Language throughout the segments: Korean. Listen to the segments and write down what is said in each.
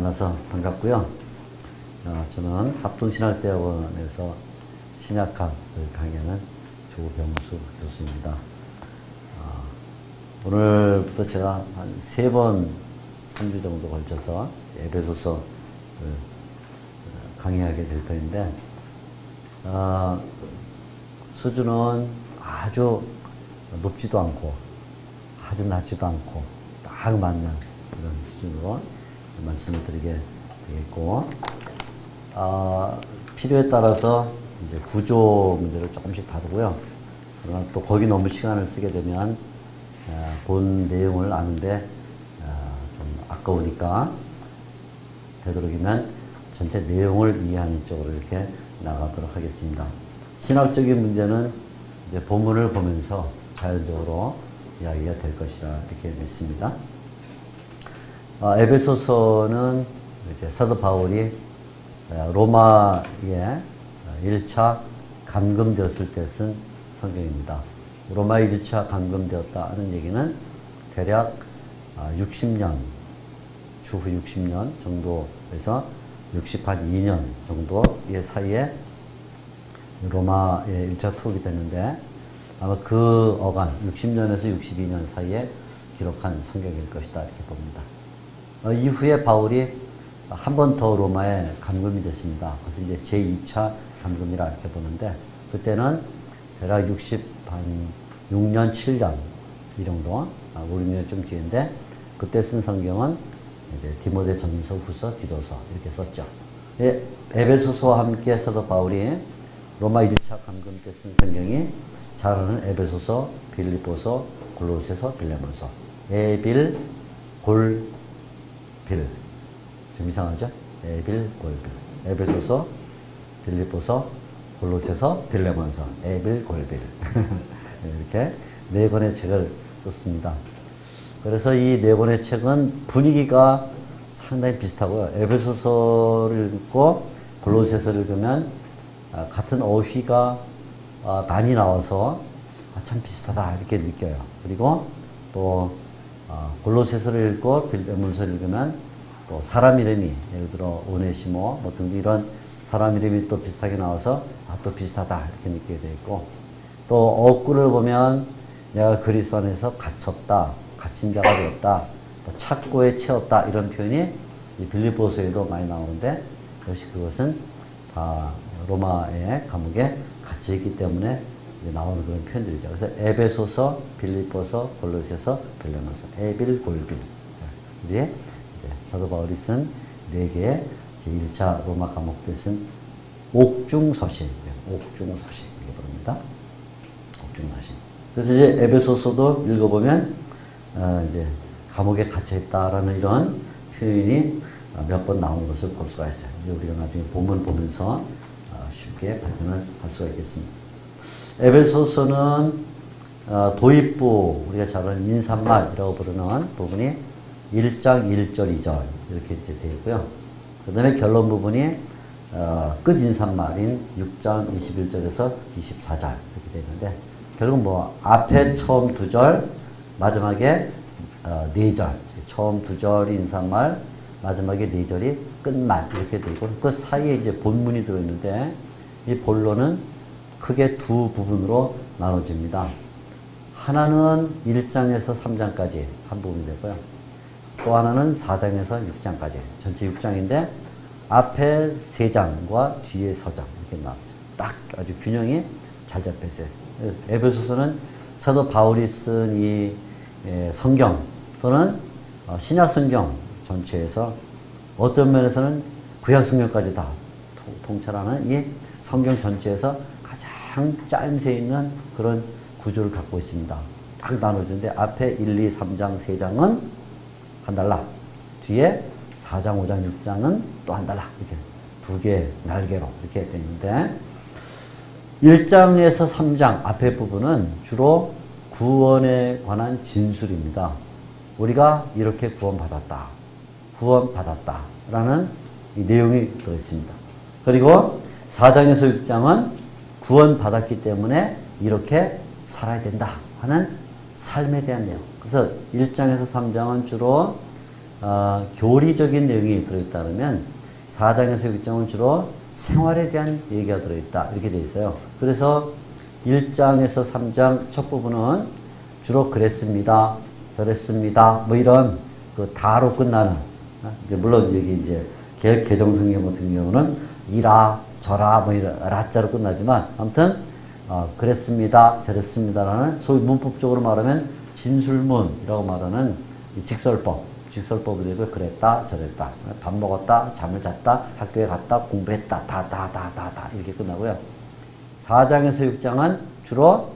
만나서 반갑고요. 저는 합동신학대학원에서 신약학을 강의하는 조병수 교수입니다. 오늘부터 제가 한 3번, 3주 정도 걸쳐서 에베소서를 강의하게 될 터인데, 수준은 아주 높지도 않고 아주 낮지도 않고 딱 맞는 그런 수준으로 말씀을 드리게 되겠고, 필요에 따라서 이제 구조 문제를 조금씩 다루고요. 그러나 또 거기 너무 시간을 쓰게 되면 본 내용을 아는데 좀 아까우니까 되도록이면 전체 내용을 이해하는 쪽으로 이렇게 나가도록 하겠습니다. 신학적인 문제는 이제 본문을 보면서 자연적으로 이야기가 될 것이라 이렇게 믿습니다. 에베소서는 이제 사도 바울이 로마에 1차 감금되었을 때 쓴 성경입니다. 로마에 1차 감금되었다 하는 얘기는 대략 60년, 주후 60년 정도에서 62년 정도의 사이에 로마의 1차 투옥이 됐는데, 아마 그 어간 60년에서 62년 사이에 기록한 성경일 것이다 이렇게 봅니다. 이후에 바울이 한 번 더 로마에 감금이 됐습니다. 그래서 이제 제2차 감금이라 이렇게 보는데, 그때는 대략 6년, 7년 이 정도, 5, 6년 좀 뒤인데, 그때 쓴 성경은 이제 디모데 전서, 후서, 디도서 이렇게 썼죠. 에베소서와 함께 사도 바울이 로마 1차 감금 때 쓴 성경이 잘 아는 에베소서, 빌립보서, 골로새서, 빌레몬서. 에빌, 골, 빌. 좀 이상하죠? 에빌, 골, 빌. 에베소서, 빌립보서, 골로새서, 빌레몬서. 에빌, 골, 빌. 이렇게 4권의 책을 썼습니다. 그래서 이 4권의 책은 분위기가 상당히 비슷하고요. 에베소서를 읽고 골로새서를 읽으면 같은 어휘가 많이 나와서 참 비슷하다 이렇게 느껴요. 그리고 또 골로새서를 읽고 빌레몬서를 읽으면 또 사람 이름이, 예를 들어 오네시모 뭐 등 이런 사람 이름이 또 비슷하게 나와서 또 비슷하다 이렇게 느끼게 되어 있고, 또 어구를 보면 내가 그리스도 안에서 갇혔다, 갇힌 자가 되었다, 또 착고에 채웠다 이런 표현이 이 빌립보서에도 많이 나오는데, 역시 그것은 다 로마의 감옥에 갇혀 있기 때문에 나오는 그런 표현들이죠. 그래서 에베소서, 빌립보서, 골로새서, 빌레몬서, 에빌, 골빌. 우리의 사도 바울이 쓴 4개의 제1차 로마 감옥 때 쓴 옥중서신, 옥중서신 이렇게 부릅니다. 옥중서신. 그래서 이제 에베소서도 읽어보면 이제 감옥에 갇혀 있다라는 이런 표현이 몇 번 나온 것을 볼 수가 있어요. 이제 우리가 나중에 본문 보면서 쉽게 발견을 할 수가 있겠습니다. 에베소서는 도입부, 우리가 잘 아는 인사말이라고 부르는 부분이 1장 1절 2절 이렇게 되어 있고요. 그 다음에 결론 부분이 끝 인사말인 6장 21절에서 24절 이렇게 되어 있는데, 결국 뭐 앞에 처음 2절, 마지막에 4절, 처음 2절이 인사말, 마지막에 4절이 끝말 이렇게 되어 있고, 그 사이에 이제 본문이 들어있는데, 이 본론은 크게 2 부분으로 나눠집니다. 하나는 1장에서 3장까지 한 부분이 되고요. 또 하나는 4장에서 6장까지, 전체 6장인데 앞에 3장과 뒤에 4장 이렇게 딱 아주 균형이 잘 잡혀 있어요. 에베소서는 사도 바울이 쓴 이 성경 또는 신약 성경 전체에서 어떤 면에서는 구약 성경까지 다 통찰하는 이 성경 전체에서 가장 짜임새 있는 그런 구조를 갖고 있습니다. 딱 나눠주는데 앞에 1, 2, 3장, 3장은 한 달라, 뒤에 4장, 5장, 6장은 또 한 달라, 이렇게 2개 날개로 이렇게 되어 있는데, 1장에서 3장 앞에 부분은 주로 구원에 관한 진술입니다. 우리가 이렇게 구원받았다, 라는 이 내용이 들어있습니다. 그리고 4장에서 6장은 구원받았기 때문에 이렇게 살아야 된다 하는 삶에 대한 내용. 그래서 1장에서 3장은 주로 교리적인 내용이 들어있다면 4장에서 6장은 주로 생활에 대한 얘기가 들어있다. 이렇게 되어 있어요. 그래서 1장에서 3장 첫 부분은 주로 그랬습니다. 저랬습니다. 뭐 이런 그 다로 끝나는, 이제 물론 여기 이제 개정성경 같은 경우는 이라, 저라, 뭐 이런 라자로 끝나지만 아무튼 그랬습니다. 저랬습니다라는 소위 문법적으로 말하면 진술문이라고 말하는 직설법으로 그랬다, 저랬다, 밥 먹었다, 잠을 잤다, 학교에 갔다, 공부했다, 다 이렇게 끝나고요. 4장에서 6장은 주로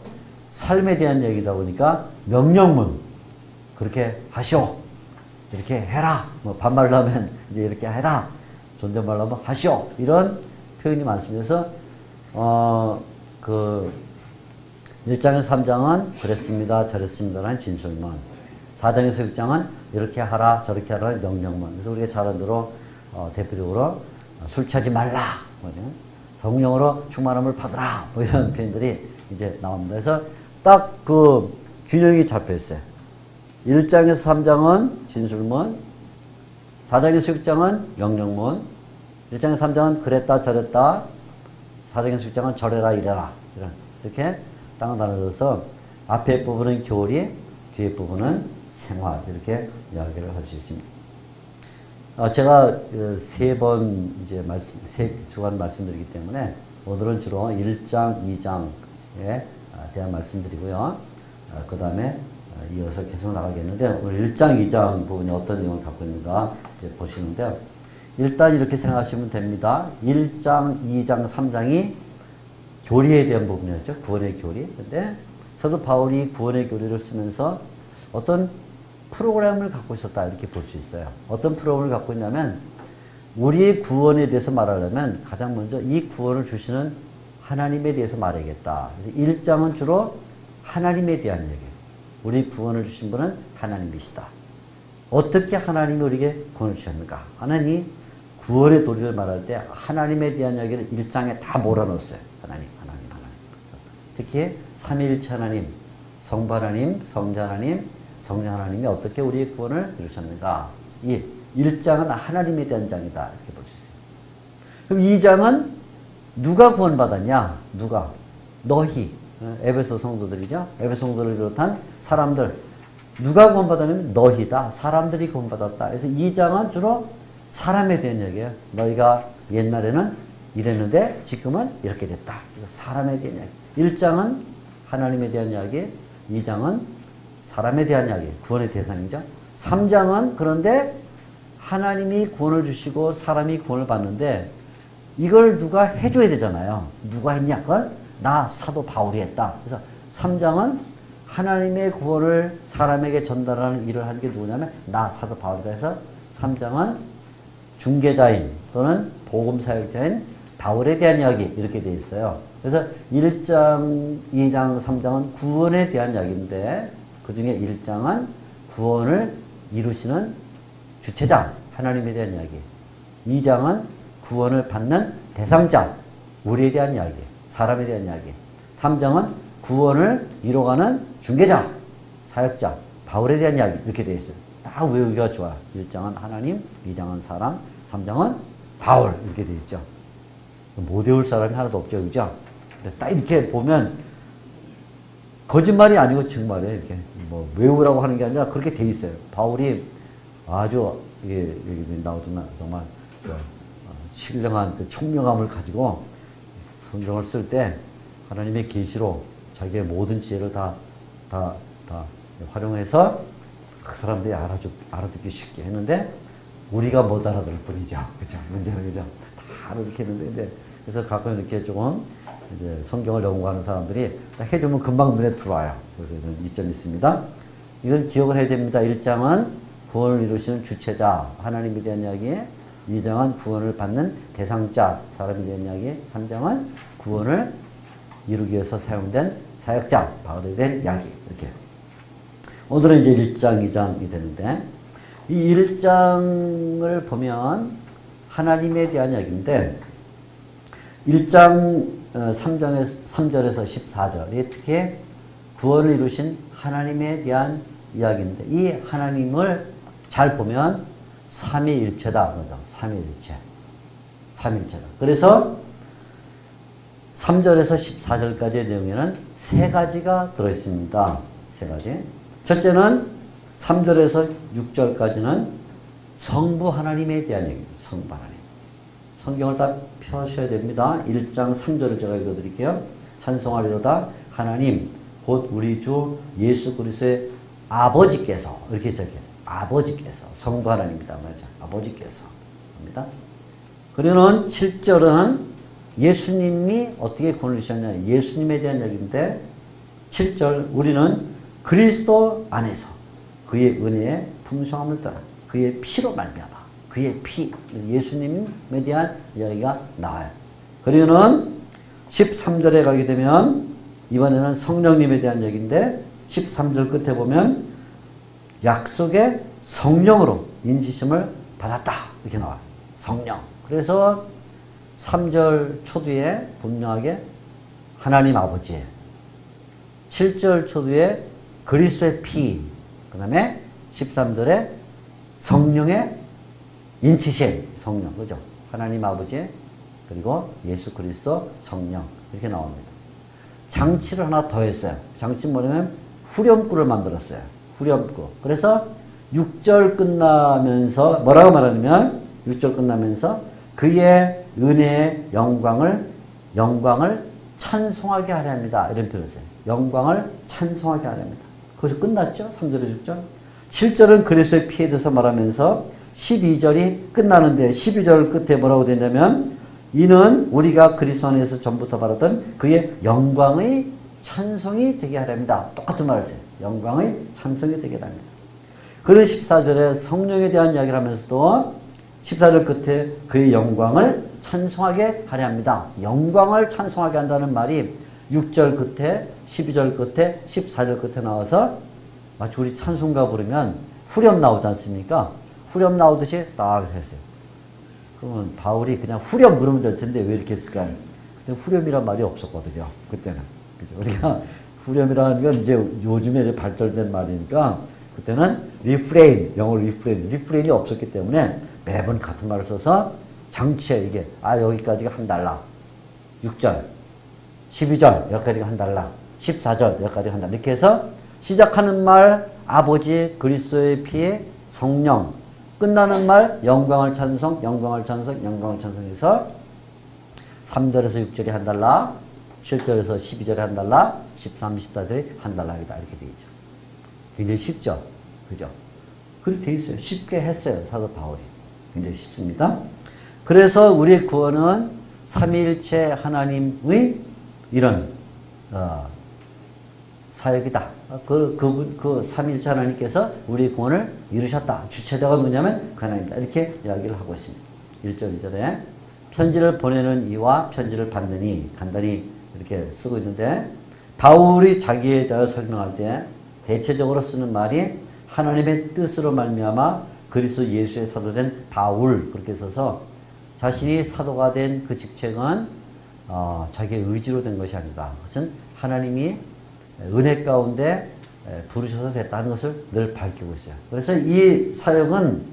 삶에 대한 얘기다 보니까 명령문, 그렇게 하시오, 이렇게 해라, 뭐 반말로 하면 이제 이렇게 해라, 존댓말로 하면 하시오, 이런 표현이 많습니다. 그래서 그 1장에서 3장은 그랬습니다, 저랬습니다라는 진술문, 4장에서 6장은 이렇게 하라, 저렇게 하라는 명령문. 그래서 우리가 잘 아는 대로 대표적으로 술 취하지 말라, 성령으로 충만함을 받으라, 뭐 이런 표현들이 이제 나옵니다. 그래서 딱 그 균형이 잡혀 있어요. 1장에서 3장은 진술문, 4장에서 6장은 명령문, 1장에서 3장은 그랬다, 저랬다, 4장에서 6장은 저래라, 이래라, 이렇게 딱 나눠져서 앞에 부분은 교리, 뒤에 부분은 생활, 이렇게 이야기를 할 수 있습니다. 제가 3번 이제 세 주간 말씀드리기 때문에 오늘은 주로 1장, 2장에 대한 말씀드리고요. 그 다음에 이어서 계속 나가겠는데, 오늘 1장, 2장 부분이 어떤 내용을 갖고 있는가 이제 보시는데요. 일단 이렇게 생각하시면 됩니다. 1장, 2장, 3장이 교리에 대한 부분이었죠. 구원의 교리. 근데 사도 바울이 구원의 교리를 쓰면서 어떤 프로그램을 갖고 있었다, 이렇게 볼 수 있어요. 어떤 프로그램을 갖고 있냐면, 우리의 구원에 대해서 말하려면 가장 먼저 이 구원을 주시는 하나님에 대해서 말해야겠다. 그래서 1장은 주로 하나님에 대한 얘기예요. 우리 구원을 주신 분은 하나님이시다. 어떻게 하나님이 우리에게 구원을 주셨는가? 하나님이 구원의 도리를 말할 때 하나님에 대한 이야기를 1장에 다 몰아넣었어요. 하나님. 특히 삼위일체 하나님, 성부 하나님, 성자 하나님, 성령 하나님이 어떻게 우리의 구원을 이루셨는가? 이 1장은 하나님에 대한 장이다, 이렇게 볼 수 있어요. 그럼 2장은 누가 구원받았냐? 누가? 너희. 에베소 성도들이죠. 에베소 성도를 비롯한 사람들. 누가 구원받았냐면 너희다. 사람들이 구원받았다. 그래서 2장은 주로 사람에 대한 얘기예요. 너희가 옛날에는 이랬는데 지금은 이렇게 됐다. 그래서 사람에 대한 이야기. 1장은 하나님에 대한 이야기, 2장은 사람에 대한 이야기, 구원의 대상이죠. 3장은 그런데 하나님이 구원을 주시고 사람이 구원을 받는데 이걸 누가 해줘야 되잖아요. 누가 했냐? 그걸 나 사도 바울이 했다. 그래서 3장은 하나님의 구원을 사람에게 전달하는 일을 하는 게 누구냐면 나 사도 바울이다 해서 3장은 중개자인 또는 복음사역자인 바울에 대한 이야기, 이렇게 되어 있어요. 그래서 1장, 2장, 3장은 구원에 대한 이야기인데 그 중에 1장은 구원을 이루시는 주체자, 하나님에 대한 이야기. 2장은 구원을 받는 대상자, 우리에 대한 이야기, 사람에 대한 이야기. 3장은 구원을 이뤄가는 중개자, 사역자, 바울에 대한 이야기, 이렇게 되어 있어요. 다 외우기가 좋아요. 1장은 하나님, 2장은 사람, 3장은 바울, 이렇게 되어 있죠. 못 외울 사람이 하나도 없죠, 그죠? 딱 이렇게 보면 거짓말이 아니고 정말이에요. 이렇게 뭐 외우라고 하는 게 아니라 그렇게 돼 있어요. 바울이 아주 이게 여기 나오지만 정말 신령한 그 총명함을 가지고 성경을 쓸 때 하나님의 계시로 자기의 모든 지혜를 다 활용해서 그 사람들이 알아듣기 쉽게 했는데 우리가 못 알아들 뿐이죠. 그죠? 문제는 그죠? 다 이렇게 했는데 그래서 가끔 이렇게 조금 이제 성경을 연구하는 사람들이 해주면 금방 눈에 들어와요. 그래서 이런 이점이 있습니다. 이걸 기억을 해야 됩니다. 1장은 구원을 이루시는 주체자, 하나님에 대한 이야기. 2장은 구원을 받는 대상자, 사람에 대한 이야기. 3장은 구원을 이루기 위해서 사용된 사역자, 바울에 대한 이야기. 이렇게. 오늘은 이제 1장, 2장이 되는데, 이 1장을 보면 하나님에 대한 이야기인데, 1장 3절에서 14절이 특히 구원을 이루신 하나님에 대한 이야기인데 이 하나님을 잘 보면 삼위일체다. 그러죠. 삼위일체. 삼위일체다. 그래서 3절에서 14절까지의 내용에는 세 가지가 들어있습니다. 세 가지. 첫째는 3절에서 6절까지는 성부 하나님에 대한 얘기입니다. 성부 하나님. 성경을 다 펴셔야 됩니다. 1장 3절을 제가 읽어드릴게요. 찬송하리로다 하나님 곧 우리 주 예수 그리스도의 아버지께서 이렇게 적혀요. 아버지께서 성부 하나님이다 말이죠. 아버지께서 합니다. 그러면 7절은 예수님이 어떻게 구원을 주셨냐 예수님에 대한 얘기인데 7절 우리는 그리스도 안에서 그의 은혜의 풍성함을 따라 그의 피로 말미암아 그의 피 예수님에 대한 이야기가 나와요. 그리고는 13절에 가게 되면 이번에는 성령님에 대한 얘기인데 13절 끝에 보면 약속의 성령으로 인지심을 받았다 이렇게 나와요. 성령. 그래서 3절 초두에 분명하게 하나님 아버지 7절 초두에 그리스도의 피 그 다음에 13절에 성령의 인치심 성령 그죠? 하나님 아버지 그리고 예수 그리스도 성령 이렇게 나옵니다. 장치를 하나 더 했어요. 장치 뭐냐면 후렴구를 만들었어요. 후렴구. 그래서 6절 끝나면서 뭐라고 말하냐면 6절 끝나면서 그의 은혜의 영광을 찬송하게 하려 합니다. 이런 표현을 써요. 영광을 찬송하게 하려 합니다. 거기서 끝났죠. 3절에 6절. 7절은 그리스도의 피에 대해서 말하면서 12절이 끝나는데 12절 끝에 뭐라고 되냐면 이는 우리가 그리스도 안에서 전부터 바랐던 그의 영광의 찬송이 되게 하려 합니다. 똑같은 말을 써요. 영광의 찬송이 되게 합니다. 그런 14절에 성령에 대한 이야기를 하면서도 14절 끝에 그의 영광을 찬송하게 하려 합니다. 영광을 찬송하게 한다는 말이 6절 끝에 12절 끝에 14절 끝에 나와서 마치 우리 찬송가 부르면 후렴 나오지 않습니까? 후렴 나오듯이 딱 했어요. 그러면 바울이 그냥 후렴 부르면 될 텐데 왜 이렇게 했을까요? 근데 후렴이란 말이 없었거든요. 그때는. 그죠? 우리가 후렴이라는 건 이제 요즘에 발달된 말이니까 그때는 리프레인, 영어 리프레인이 없었기 때문에 매번 같은 말을 써서 장치에 이게 여기까지가 한 달라. 6절, 12절 여기까지가 한 달라. 14절 여기까지가 한 달라. 이렇게 해서 시작하는 말 아버지 그리스도의 피에 성령 끝나는 말 영광을 찬송 해서 3절에서 6절이 한 달라 7절에서 12절이 한 달라 13, 14절이 한 달라이다 이렇게 되어 있죠. 굉장히 쉽죠. 그죠? 그렇게 되어 있어요. 쉽게 했어요. 사도 바울이. 굉장히 쉽습니다. 그래서 우리의 구원은 삼위일체 하나님의 이런 사역이다. 그 삼위일체 하나님께서 우리의 구원을 이루셨다. 주체자가 누구냐면 그 하나님이다. 이렇게 이야기를 하고 있습니다. 1절, 2절에 편지를 보내는 이와 편지를 받는 이 간단히 이렇게 쓰고 있는데 바울이 자기에 대해 설명할 때 대체적으로 쓰는 말이 하나님의 뜻으로 말미암아 그리스도 예수의 사도된 바울 그렇게 써서 자신이 사도가 된 그 직책은 자기의 의지로 된 것이 아니다. 그것은 하나님이 은혜 가운데 부르셔서 됐다는 것을 늘 밝히고 있어요. 그래서 이 사역은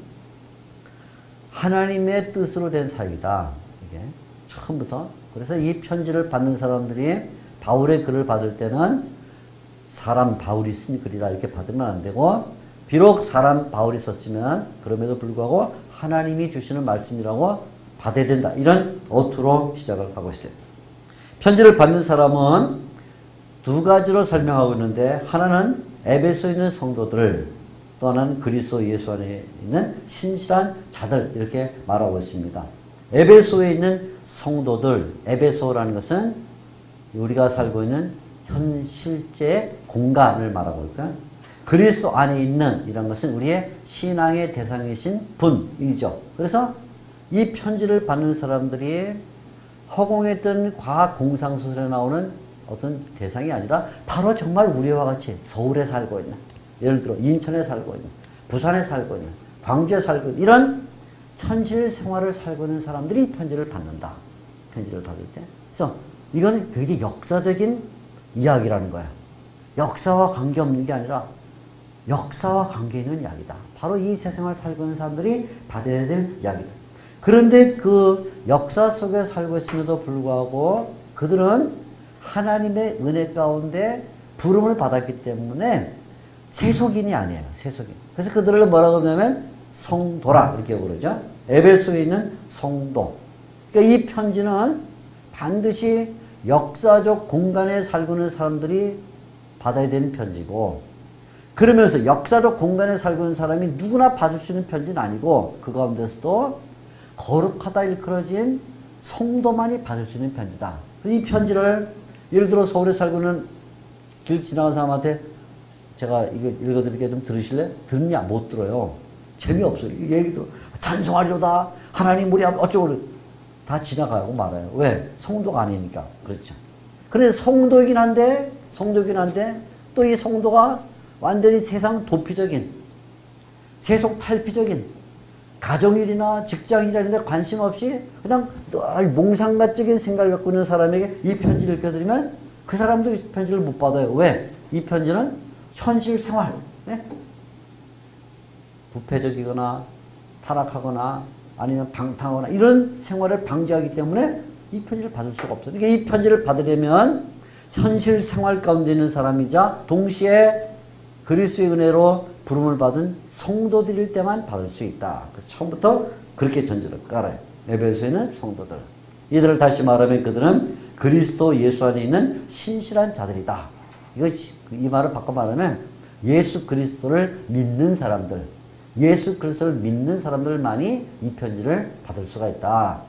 하나님의 뜻으로 된 사역이다. 이게 처음부터. 그래서 이 편지를 받는 사람들이 바울의 글을 받을 때는 사람 바울이 쓴 글이라 이렇게 받으면 안 되고 비록 사람 바울이 썼지만 그럼에도 불구하고 하나님이 주시는 말씀이라고 받아야 된다. 이런 어투로 시작을 하고 있어요. 편지를 받는 사람은 두 가지로 설명하고 있는데 하나는 에베소에 있는 성도들 또 하나는 그리스도 예수 안에 있는 신실한 자들 이렇게 말하고 있습니다. 에베소에 있는 성도들 에베소라는 것은 우리가 살고 있는 현 실제 공간을 말하고 있고요. 그리스도 안에 있는 이런 것은 우리의 신앙의 대상이신 분이죠. 그래서 이 편지를 받는 사람들이 허공했던 과학 공상소설에 나오는 어떤 대상이 아니라 바로 정말 우리와 같이 서울에 살고 있는 예를 들어 인천에 살고 있는 부산에 살고 있는 광주에 살고 있는 이런 현실 생활을 살고 있는 사람들이 편지를 받는다. 편지를 받을 때. 그래서 이건 굉장히 역사적인 이야기라는 거야. 역사와 관계없는 게 아니라 역사와 관계 있는 이야기다. 바로 이 세상을 살고 있는 사람들이 받아야 될 이야기다. 그런데 그 역사 속에 살고 있음에도 불구하고 그들은 하나님의 은혜 가운데 부름을 받았기 때문에 세속인이 아니에요. 세속인. 그래서 그들을 뭐라고 하냐면 성도라 이렇게 부르죠. 에베소에 있는 성도. 그러니까 이 편지는 반드시 역사적 공간에 살고 있는 사람들이 받아야 되는 편지고, 그러면서 역사적 공간에 살고 있는 사람이 누구나 받을 수 있는 편지는 아니고, 그 가운데서도 거룩하다 일컬어진 성도만이 받을 수 있는 편지다. 이 편지를 예를 들어 서울에 살고 있는 길 지나간 사람한테 제가 이거 읽어드릴게 좀 들으실래? 듣냐? 못 들어요. 재미없어요. 얘기도 찬송하리로다. 하나님 우리 어쩌고 다 지나가고 말아요. 왜? 성도가 아니니까. 그렇죠. 그래서 성도이긴 한데 또 이 성도가 완전히 세상 도피적인, 세속 탈피적인 가정일이나 직장일이나 이런 데 관심 없이 그냥 늘 몽상가적인 생각을 갖고 있는 사람에게 이 편지를 읽어드리면 그 사람도 이 편지를 못 받아요. 왜? 이 편지는 현실 생활, 네? 부패적이거나 타락하거나 아니면 방탕하거나 이런 생활을 방지하기 때문에 이 편지를 받을 수가 없어요. 그러니까 이 편지를 받으려면 현실 생활 가운데 있는 사람이자 동시에 그리스도의 은혜로 부름을 받은 성도들일 때만 받을 수 있다. 그래서 처음부터 그렇게 전제를 깔아요. 에베소에는 성도들. 이들을 다시 말하면 그들은 그리스도 예수 안에 있는 신실한 자들이다. 이 말을 바꿔 말하면 예수 그리스도를 믿는 사람들, 예수 그리스도를 믿는 사람들만이 이 편지를 받을 수가 있다.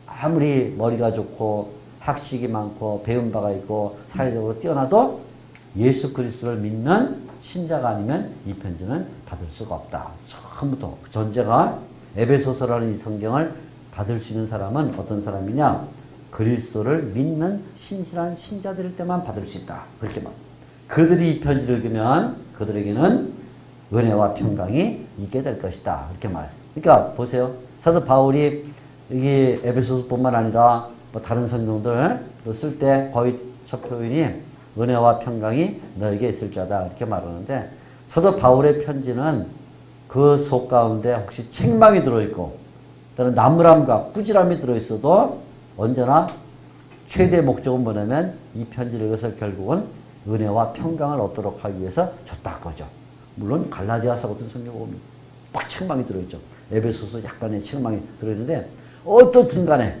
아무리 머리가 좋고 학식이 많고 배운 바가 있고 사회적으로 뛰어나도 예수 그리스도를 믿는 신자가 아니면 이 편지는 받을 수가 없다. 처음부터 전제가 에베소서라는 이 성경을 받을 수 있는 사람은 어떤 사람이냐? 그리스도를 믿는 신실한 신자들일 때만 받을 수 있다. 그렇게 말. 그들이 이 편지를 읽으면 그들에게는 은혜와 평강이 있게 될 것이다. 이렇게 말. 그러니까 보세요. 사도 바울이 여기 에베소서뿐만 아니라 뭐 다른 성경들 쓸 때 거의 첫 표현이 은혜와 평강이 너에게 있을 자다 이렇게 말하는데, 사도 바울의 편지는 그 속 가운데 혹시 책망이 들어있고 또는 나무람과 꾸지람이 들어있어도 언제나 최대 목적은 뭐냐면 이 편지를 읽어서 결국은 은혜와 평강을 얻도록 하기 위해서 줬다 거죠. 물론 갈라디아서 같은 성경 보면 막 책망이 들어있죠. 에베소서 약간의 책망이 들어있는데 어떻든 간에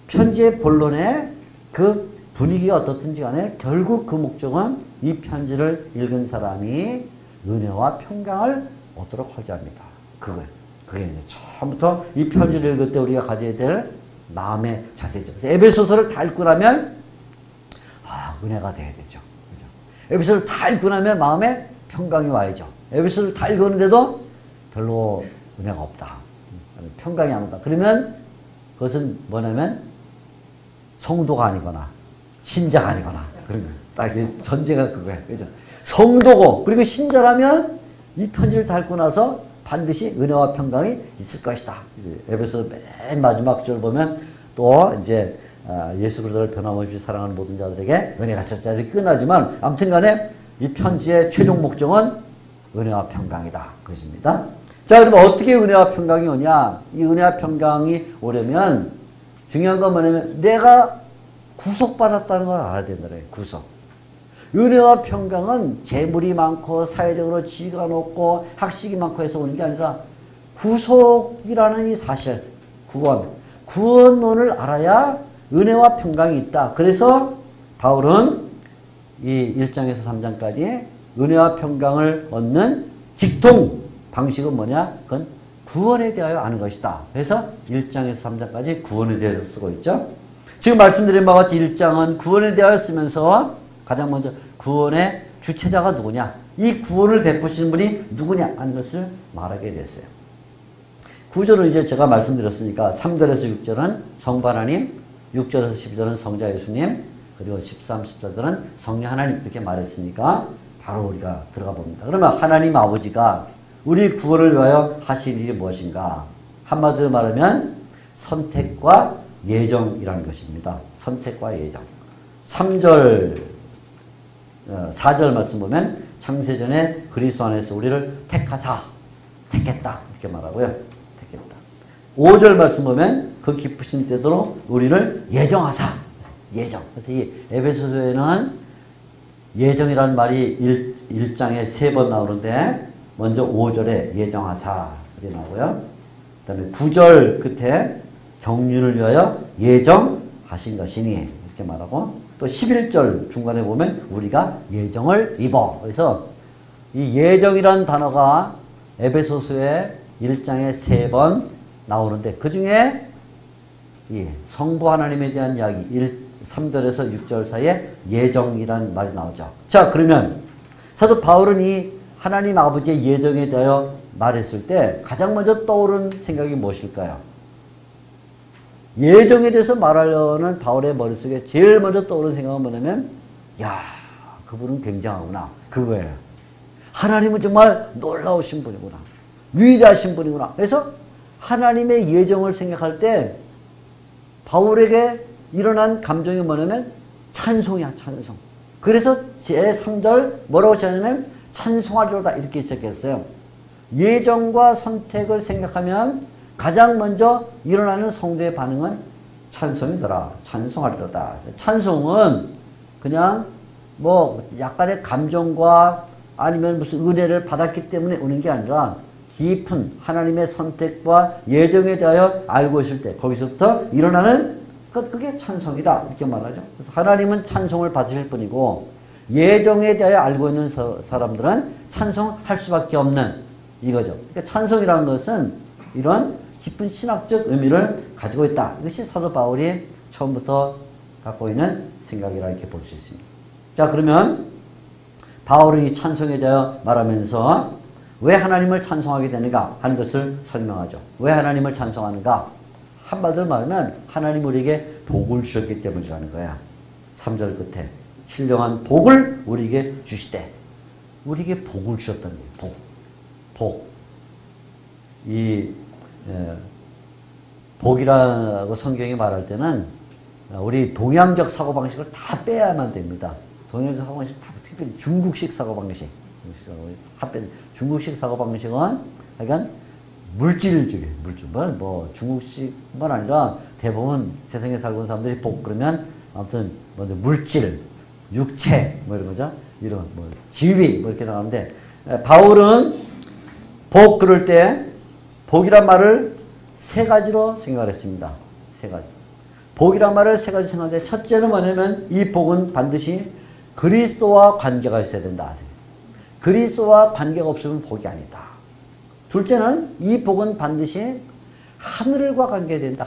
편지의 본론에 그 분위기가 어떻든지 간에 결국 그 목적은 이 편지를 읽은 사람이 은혜와 평강을 얻도록 하게 합니다. 그게 이제 처음부터 이 편지를 읽을 때 우리가 가져야 될 마음의 자세죠. 그래서 에베소서를 다 읽고 나면 은혜가 돼야 되죠. 그죠? 에베소서를 다 읽고 나면 마음에 평강이 와야죠. 에베소서를 다 읽었는데도 별로 은혜가 없다. 평강이 안 온다. 그러면 그것은 뭐냐면 성도가 아니거나 신자가 아니거나 그런 거예요. 딱 전제가 그거예요. 그죠? 성도고 그리고 신자라면 이 편지를 다 읽고 나서 반드시 은혜와 평강이 있을 것이다. 에베소 맨 마지막 절 보면 또 이제 예수 그리스도를 변함없이 사랑하는 모든 자들에게 은혜가 있을자 이렇게 끝나지만 아무튼 간에 이 편지의 최종 목적은 은혜와 평강이다. 그것입니다. 자, 그러면 어떻게 은혜와 평강이 오냐? 이 은혜와 평강이 오려면 중요한 건 뭐냐면 내가 구속받았다는 걸 알아야 된다. 구속. 은혜와 평강은 재물이 많고 사회적으로 지위가 높고 학식이 많고 해서 오는 게 아니라 구속이라는 이 사실, 구원론을 알아야 은혜와 평강이 있다. 그래서 바울은 이 1장에서 3장까지 은혜와 평강을 얻는 직통 방식은 뭐냐? 그건 구원에 대하여 아는 것이다. 그래서 1장에서 3장까지 구원에 대해서 쓰고 있죠. 지금 말씀드린 바와 같이 1장은 구원에 대하여 쓰면서 가장 먼저 구원의 주체자가 누구냐? 이 구원을 베푸시는 분이 누구냐? 하는 것을 말하게 됐어요. 9절은 이제 제가 말씀드렸으니까 3절에서 6절은 성부 하나님, 6절에서 12절은 성자 예수님, 그리고 13, 14절은 성령 하나님 이렇게 말했으니까 바로 우리가 들어가 봅니다. 그러면 하나님 아버지가 우리 구원을 위하여 하실 일이 무엇인가? 한마디로 말하면 선택과 예정이라는 것입니다. 선택과 예정. 3절, 4절 말씀 보면 창세전에 그리스도 안에서 우리를 택했다 이렇게 말하고요. 택했다. 5절 말씀 보면 그 기쁘신 때대로 우리를 예정. 그래서 이 에베소서에는 예정이라는 말이 1장에 3번 나오는데 먼저 5절에 예정하사 이렇게 나오고요. 그 다음에 9절 끝에 경륜을 위하여 예정하신 것이니 이렇게 말하고 또 11절 중간에 보면 우리가 예정을 입어. 그래서 이 예정이라는 단어가 에베소서의 1장에 3번 나오는데 그 중에 이 성부 하나님에 대한 이야기 3절에서 6절 사이에 예정이라는 말이 나오죠. 자, 그러면 사도 바울은 이 하나님 아버지의 예정에 대하여 말했을 때 가장 먼저 떠오른 생각이 무엇일까요? 예정에 대해서 말하려는 바울의 머릿속에 제일 먼저 떠오른 생각은 뭐냐면 야, 그분은 굉장하구나. 그거예요. 하나님은 정말 놀라우신 분이구나. 위대하신 분이구나. 그래서 하나님의 예정을 생각할 때 바울에게 일어난 감정이 뭐냐면 찬송이야, 찬송. 그래서 제3절 뭐라고 시작하냐면 찬송하리로다 이렇게 시작했어요. 예정과 선택을 생각하면 가장 먼저 일어나는 성도의 반응은 찬송이더라. 찬송하리로다. 찬송은 그냥 뭐 약간의 감정과 아니면 무슨 은혜를 받았기 때문에 우는 게 아니라 깊은 하나님의 선택과 예정에 대하여 알고 있을 때 거기서부터 일어나는 그게 찬송이다 이렇게 말하죠. 그래서 하나님은 찬송을 받으실 분이고 예정에 대하여 알고 있는 사람들은 찬송할 수밖에 없는 이거죠. 그러니까 찬송이라는 것은 이런 깊은 신학적 의미를 가지고 있다. 이것이 사도 바울이 처음부터 갖고 있는 생각이라 이렇게 볼 수 있습니다. 자, 그러면 바울은 이 찬송에 대하여 말하면서 왜 하나님을 찬송하게 되는가 하는 것을 설명하죠. 왜 하나님을 찬송하는가? 한마디로 말하면 하나님 우리에게 복을 주셨기 때문이라는 거야. 3절 끝에 신령한 복을 우리에게 주시되 우리에게 복을 주셨다는 거예요. 복. 복이라고 성경이 말할 때는 우리 동양적 사고방식을 다 빼야만 됩니다. 동양적 사고방식 다 특별히 중국식 사고방식. 중국식 사고방식은 약간 물질주의, 뭐 중국식뿐만 아니라 대부분 세상에 살고 있는 사람들이 복 그러면 아무튼 먼저 물질, 육체 뭐 이런 거죠. 이런 뭐 지위 뭐 이렇게 나가는데 바울은 복 그럴 때 복이란 말을 세 가지로 생각을 했습니다. 세 가지. 복이란 말을 세 가지 생각하는데 첫째는 뭐냐면 이 복은 반드시 그리스도와 관계가 있어야 된다. 그리스도와 관계가 없으면 복이 아니다. 둘째는 이 복은 반드시 하늘과 관계된다.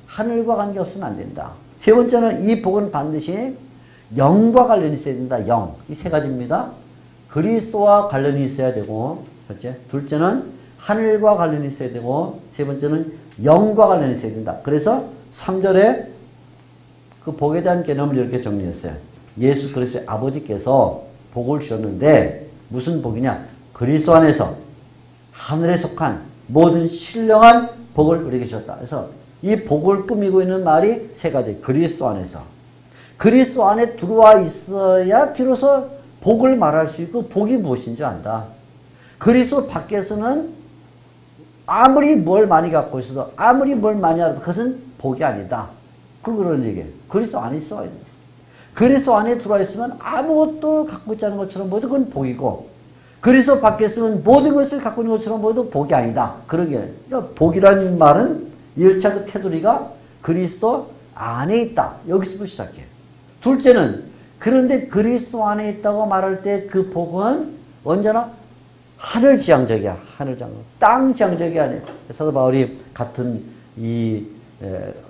하늘과 관계 없으면 안 된다. 세 번째는 이 복은 반드시 영과 관련이 있어야 된다. 영. 이 세 가지입니다. 그리스도와 관련이 있어야 되고 첫째. 둘째는 하늘과 관련이 있어야 되고 세 번째는 영과 관련이 있어야 된다. 그래서 3절에 그 복에 대한 개념을 이렇게 정리했어요. 예수 그리스도의 아버지께서 복을 주셨는데 무슨 복이냐? 그리스도 안에서 하늘에 속한 모든 신령한 복을 우리에게 주셨다. 그래서 이 복을 꾸미고 있는 말이 세 가지. 그리스도 안에서. 그리스도 안에 들어와 있어야 비로소 복을 말할 수 있고 복이 무엇인지 안다. 그리스도 밖에서는 아무리 뭘 많이 갖고 있어도 아무리 뭘 많이 하도 그것은 복이 아니다. 그런 얘기예요. 그리스도 안에 있어야 돼. 그리스도 안에 들어와 있으면 아무것도 갖고 있지 않은 것처럼 모두 그건 복이고 그리스도 밖에 있으면 모든 것을 갖고 있는 것처럼 모두 복이 아니다. 그런 게 그러니까 복이라는 말은 1차 그 테두리가 그리스도 안에 있다. 여기서부터 시작해요. 둘째는 그런데 그리스도 안에 있다고 말할 때 그 복은 언제나 하늘지향적이야. 하늘지향적. 땅지향적이 아니에요. 사도 바울이 같은 이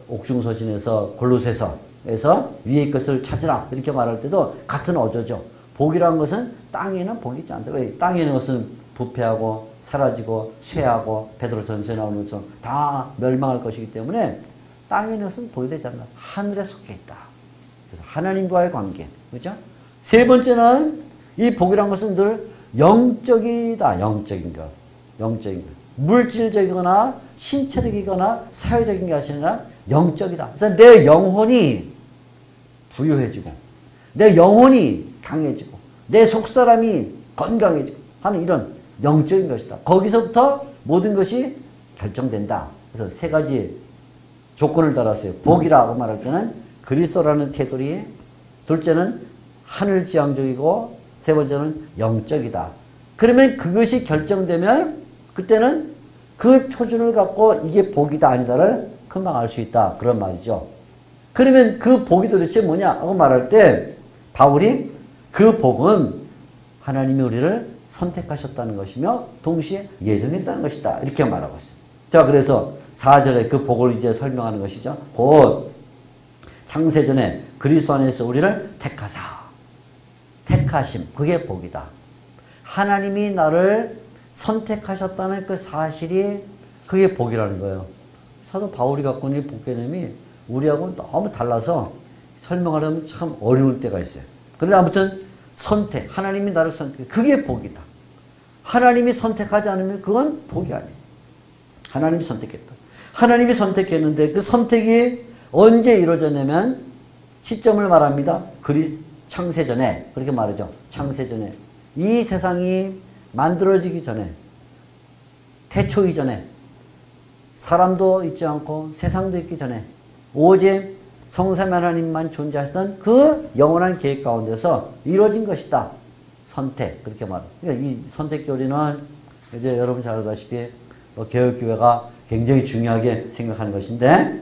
옥중서신에서 골로새서에서 위의 것을 찾으라 이렇게 말할 때도 같은 어조죠. 복이라는 것은 땅에는 복이 있지 않다. 왜? 땅에 있는 것은 부패하고 사라지고 쇠하고 베드로 전서에 나오는 것처럼 다 멸망할 것이기 때문에 땅에 있는 것은 복이 되지 않는다. 하늘에 속해 있다. 그래서 하나님과의 관계. 그렇죠? 세 번째는 이 복이라는 것은 늘 영적이다. 영적인 것. 물질적이거나 신체적이거나 사회적인 것이 아니라 영적이다. 그래서 내 영혼이 부유해지고 내 영혼이 강해지고 내 속사람이 건강해지고 하는 이런 영적인 것이다. 거기서부터 모든 것이 결정된다. 그래서 세 가지 조건을 달았어요. 복이라고 말할 때는 그리스도라는 테두리, 둘째는 하늘지향적이고 세 번째는 영적이다. 그러면 그것이 결정되면 그때는 그 표준을 갖고 이게 복이다 아니다를 금방 알 수 있다. 그런 말이죠. 그러면 그 복이 도대체 뭐냐고 말할 때 바울이 그 복은 하나님이 우리를 선택하셨다는 것이며 동시에 예정했다는 것이다. 이렇게 말하고 있어요. 자, 그래서 4절에 그 복을 이제 설명하는 것이죠. 곧 창세전에 그리스도 안에서 우리를 택하사. 택하심. 그게 복이다. 하나님이 나를 선택하셨다는 그 사실이 그게 복이라는 거예요. 사도 바울이 갖고 있는 복 개념이 우리하고 너무 달라서 설명하려면 참 어려울 때가 있어요. 그런데 아무튼 선택, 하나님이 나를 선택해. 그게 복이다. 하나님이 선택하지 않으면 그건 복이 아니에요. 하나님이 선택했다. 하나님이 선택했는데 그 선택이 언제 이루어졌냐면 시점을 말합니다. 창세전에 그렇게 말하죠. 창세전에 이 세상이 만들어지기 전에 태초 이전에 사람도 있지 않고 세상도 있기 전에 오직 성삼 하나님만 존재하던 그 영원한 계획 가운데서 이루어진 것이다. 선택 그렇게 말해요. 그러니까 이 선택 교리는 이제 여러분 잘 알다시피 개혁교회가 굉장히 중요하게 생각하는 것인데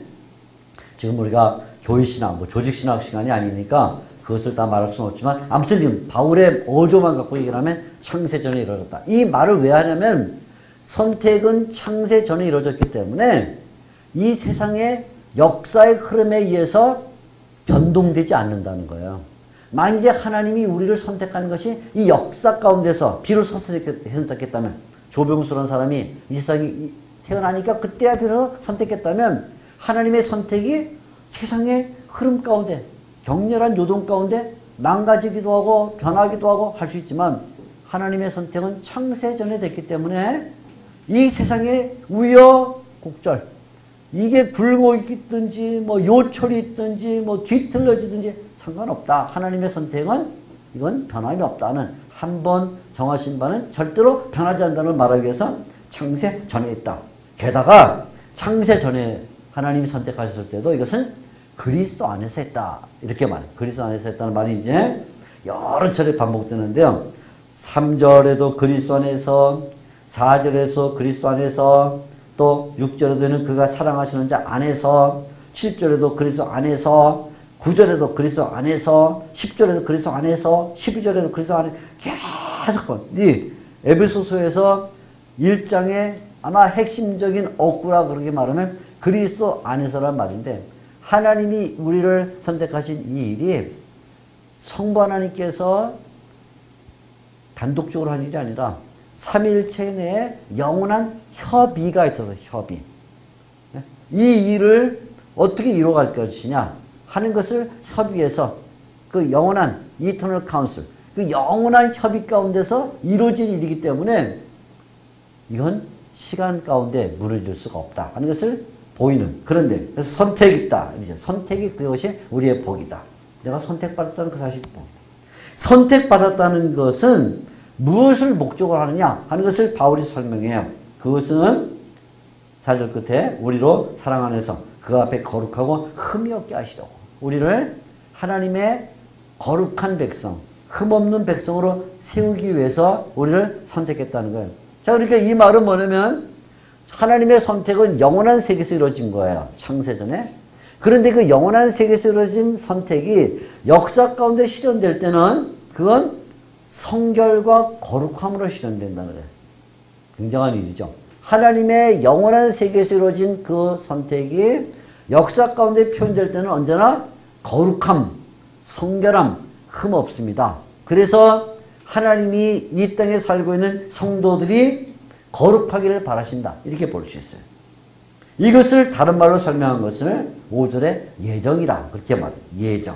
지금 우리가 교회신학, 조직신학 시간이 아니니까 그것을 다 말할 수는 없지만 아무튼 지금 바울의 어조만 갖고 얘기를 하면 창세전에 이루어졌다. 이 말을 왜 하냐면 선택은 창세전에 이루어졌기 때문에 이 세상의 역사의 흐름에 의해서 변동되지 않는다는 거예요. 만약에 하나님이 우리를 선택하는 것이 이 역사 가운데서 비로소 선택했다면 조병수라는 사람이 이 세상에 태어나니까 그때야 비로소 선택했다면 하나님의 선택이 세상의 흐름 가운데 격렬한 요동 가운데 망가지기도 하고 변하기도 하고 할 수 있지만 하나님의 선택은 창세전에 됐기 때문에 이 세상의 우여곡절 이게 불고 있든지 요철이 있든지 뒤틀려지든지 상관없다. 하나님의 선택은 이건 변함이 없다는 한 번 정하신 바는 절대로 변하지 않는다는 말하기 위해서 창세전에 있다. 게다가 창세전에 하나님이 선택하셨을 때도 이것은 그리스도 안에서 했다. 이렇게 말해요. 그리스도 안에서 했다는 말이 이제 여러 차례 반복되는데요. 3절에도 그리스도 안에서 4절에서 그리스도 안에서 또 6절에도는 그가 사랑하시는 자 안에서 7절에도 그리스도 안에서 9절에도 그리스도 안에서 10절에도 그리스도 안에서 12절에도 그리스도 안에서 계속 이 에베소서에서 1장의 아마 핵심적인 억구라 그렇게 말하면 그리스도 안에서란 말인데 하나님이 우리를 선택하신 이 일이 성부 하나님께서 단독적으로 한 일이 아니라 삼위일체 내에 영원한 협의가 있어서 협의. 이 일을 어떻게 이루어갈 것이냐 하는 것을 협의해서 그 영원한 Eternal Council, 그 영원한 협의 가운데서 이루어진 일이기 때문에 이건 시간 가운데 무너질 수가 없다 하는 것을 보이는 그런데 그래서 선택이 있다. 이제 선택이 그것이 우리의 복이다. 내가 선택받았다는 그 사실이 복이다. 선택받았다는 것은 무엇을 목적으로 하느냐 하는 것을 바울이 설명해요. 그것은 4절 끝에 우리로 사랑 안에서 그 앞에 거룩하고 흠이 없게 하시려고 우리를 하나님의 거룩한 백성, 흠없는 백성으로 세우기 위해서 우리를 선택했다는 거예요. 자, 그러니까 이 말은 뭐냐면 하나님의 선택은 영원한 세계에서 이루어진 거예요. 창세전에. 그런데 그 영원한 세계에서 이루어진 선택이 역사 가운데 실현될 때는 그건 성결과 거룩함으로 실현된다는 거예요. 굉장한 일이죠. 하나님의 영원한 세계에서 이루어진 그 선택이 역사 가운데 표현될 때는 언제나 거룩함, 성결함, 흠 없습니다. 그래서 하나님이 이 땅에 살고 있는 성도들이 거룩하기를 바라신다. 이렇게 볼 수 있어요. 이것을 다른 말로 설명한 것을 5절에 예정이라 그렇게 말해요. 예정.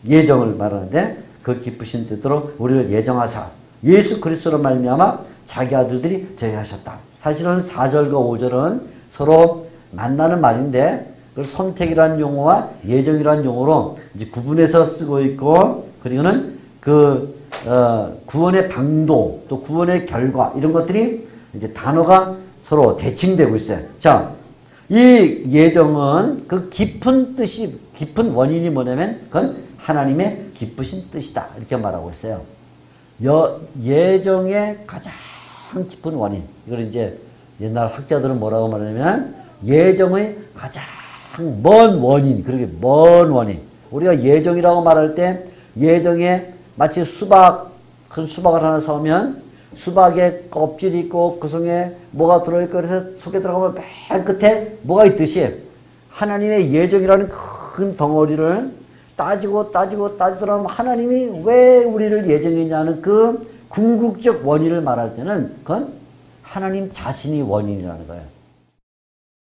예정을 말하는데 그 기쁘신 뜻으로 우리를 예정하사 예수 그리스도로 말미암아 자기 아들들이 되게 하셨다. 사실은 4절과 5절은 서로 만나는 말인데 그걸 선택이라는 용어와 예정이라는 용어로 이제 구분해서 쓰고 있고 그리고는 그 구원의 방도, 또 구원의 결과, 이런 것들이 이제 단어가 서로 대칭되고 있어요. 자, 이 예정은 그 깊은 뜻이, 깊은 원인이 뭐냐면, 그건 하나님의 기쁘신 뜻이다. 이렇게 말하고 있어요. 예정의 가장 깊은 원인. 이걸 이제 옛날 학자들은 뭐라고 말하냐면, 예정의 가장 먼 원인. 그러게, 먼 원인. 우리가 예정이라고 말할 때, 예정에 마치 수박, 큰 수박을 하나 사오면, 수박에 껍질이 있고 그 속에 뭐가 들어있고 그래서 속에 들어가면 맨 끝에 뭐가 있듯이 하나님의 예정이라는 큰 덩어리를 따지더라면 하나님이 왜 우리를 예정했냐는 그 궁극적 원인을 말할 때는 그건 하나님 자신이 원인이라는 거예요.